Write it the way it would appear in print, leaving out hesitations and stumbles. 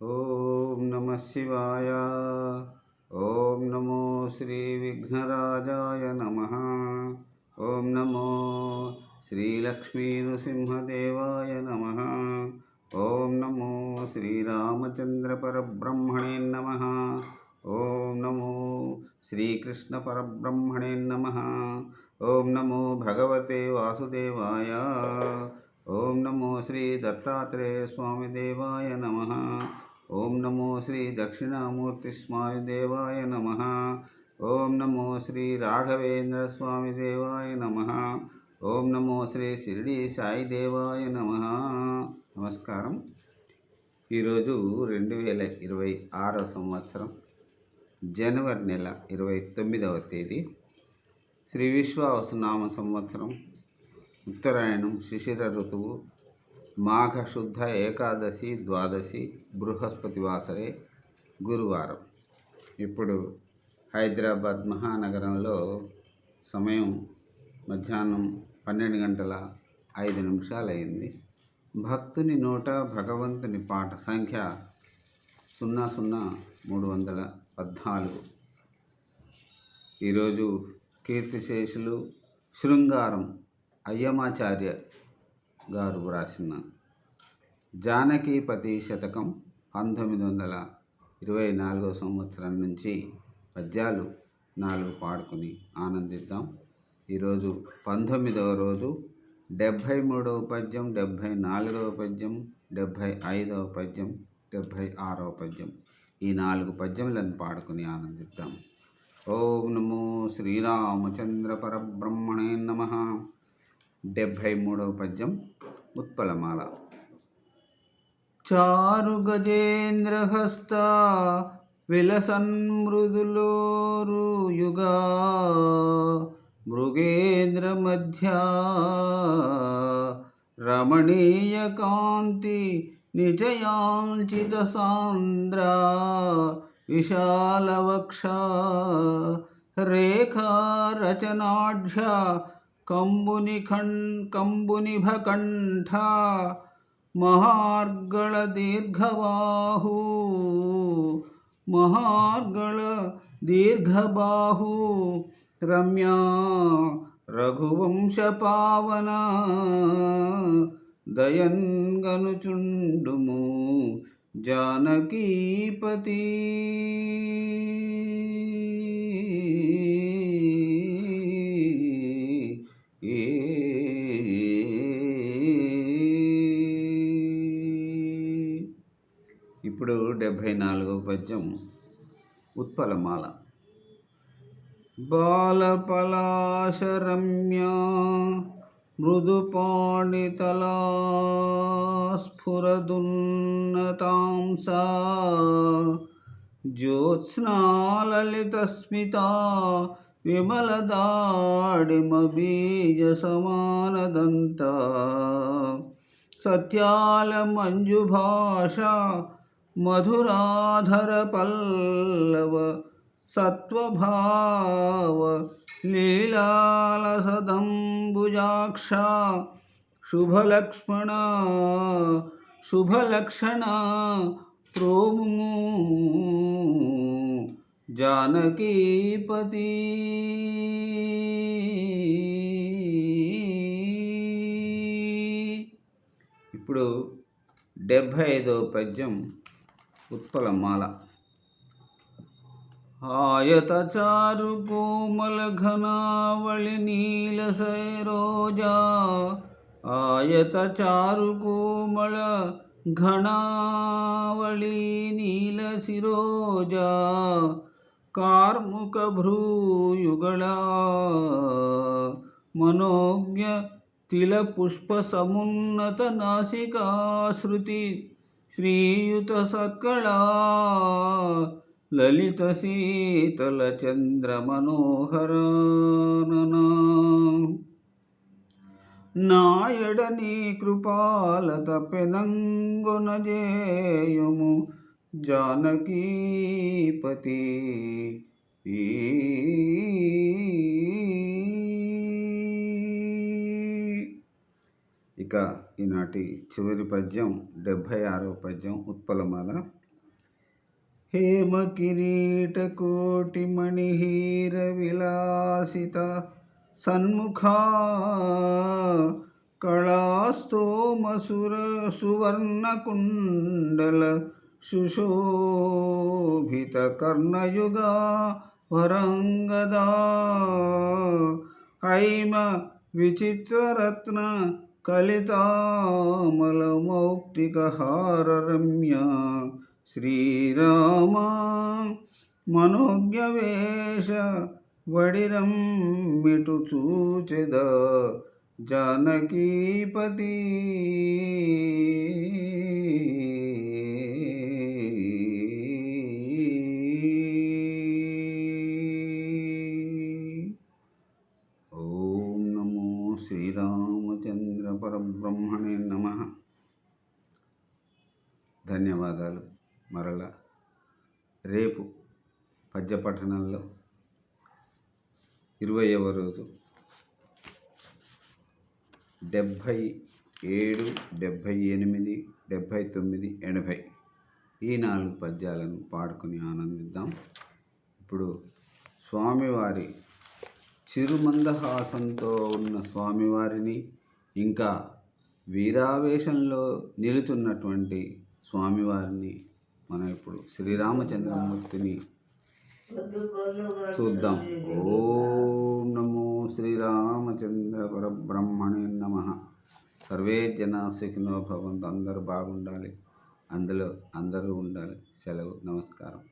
ఓం నమ శివాయ. ఓం నమో శ్రీ విఘ్నరాజాయ నమ. ఓం నమో శ్రీ లక్ష్మీ నృసింహదేవాయ నమ. ఓం నమో శ్రీరామచంద్ర పరబ్రహ్మణే నమ. ఓం నమో శ్రీకృష్ణ పరబ్రహ్మణే నమ. ఓం నమో భగవతే వాసుదేవాయ. ఓం నమో శ్రీ దత్తాత్రేయ స్వామి దేవాయ నమ. ఓం నమో శ్రీ దక్షిణామూర్తి స్వామి దేవాయ నమ. ఓం నమో శ్రీ రాఘవేంద్ర స్వామి దేవాయ నమ. ఓం నమో శ్రీ షిరిడి సాయి దేవాయ నమ. నమస్కారం. ఈరోజు 2026 సంవత్సరం జనవరి నెల 29వ తేదీ, శ్రీ విశ్వావసునామ సంవత్సరం, ఉత్తరాయణం, శిశిర ఋతువు, మాఘ శుద్ధ ఏకాదశి, ద్వాదశి, బృహస్పతి వాసరే, గురువారం. ఇప్పుడు హైదరాబాద్ మహానగరంలో సమయం మధ్యాహ్నం 12:05 అయింది. భక్తుని నోట భగవంతుని పాట సంఖ్య 00314. ఈరోజు కీర్తిశేషులు శృంగారం అయ్యమాచార్య గారు వ్రాసిన జానకీపతి శతకం 1924 సంవత్సరం నుంచి పద్యాలు 4 పాడుకుని ఆనందిద్దాం. ఈరోజు 19వ రోజు. 73వ పద్యం, 74వ పద్యం, 75వ పద్యం, 76వ పద్యం, ఈ 4 పద్యములను పాడుకుని ఆనందిద్దాం. ఓం నమో శ్రీరామచంద్ర పరబ్రహ్మణే నమ. 73వ పద్యం ఉత్పలమాల. చారు గజేంద్రహస్త విలసన్మృదులోరుయుగా మృగేంద్ర మధ్య రమణీయ కాంతి నిజయాంచిత సాంద్ర విశాలవక్ష రేఖా రచనాఢ్య కంబునిభకంఠ మహార్గళ దీర్ఘబాహు రమ్యా రఘువంశ పావన దయన్గనుచుండుము జానకీపతి. ఇప్పుడు 74వ పద్యం ఉత్పలమాల. బాలపలాశరమ్యా మృదుపాణితలా స్ఫురదున్నతాంసా జ్యోత్స్నాలలితస్మితా విమలదాడిమబీజ సమానదంత సత్యాల మంజుభాష మధురాధర పల్లవ సత్వభావ లీలాలసదంబుజాక్ష శుభలక్షణ ప్రోము జానకీపతి. ఇప్పుడు 75వ పద్యం ఉత్పలమాల. ఆయతచారు కోమల ఘనావళి నీల సరోజా ఆయతచారు కోమల ఘనావళి నీల శిరోజా కార్ముక భ్రూయుగళ మనోజ్ఞ తిల పుష్ప సమున్నత నాసికాశ్రుతి శ్రీయుత సత్కళా లలిత శీతల చంద్ర మనోహరానన నాయడ నీ కృపాలత పెనంగొనజేయుము జానకీపతి. ఇక ఈనాటి చివరి పద్యం 76వ పద్యం ఉత్పలమాల. हेमकिरीटकोटिमणिहीरविलासित सन्मुखा कलास्तोमसुरसुवर्णकुण्डल सुशोभितकर्णयुगा वरङ्गदा हैम विचित्ररत्न कलितामलमौक्तिकहाररम्या श्रीरामा मनोज्ञवेश वडिरम्मिटु చూచెద जानकीपति ఓం నమో శ్రీరామచంద్ర పరబ్రహ్మణే నమః. ధన్యవాదాలు. మరలా రేపు పద్యపఠనంలో 20వ రోజు 77, 78, 79, 80 ఈ 4 పద్యాలను పాడుకొని ఆనందిద్దాం. ఇప్పుడు స్వామివారి చిరుమందహాసంతో ఉన్న స్వామివారిని, ఇంకా వీరావేశంలో నిలుచున్నటువంటి స్వామివారిని మనం ఇప్పుడు శ్రీరామచంద్రమూర్తిని చూద్దాం. ఓం నమో శ్రీరామచంద్ర పరబ్రహ్మణే నమః. సర్వే జనా సుఖినో భవంతు. అందరూ బాగుండాలి, అందరూ ఉండాలి. సెలవు. నమస్కారం.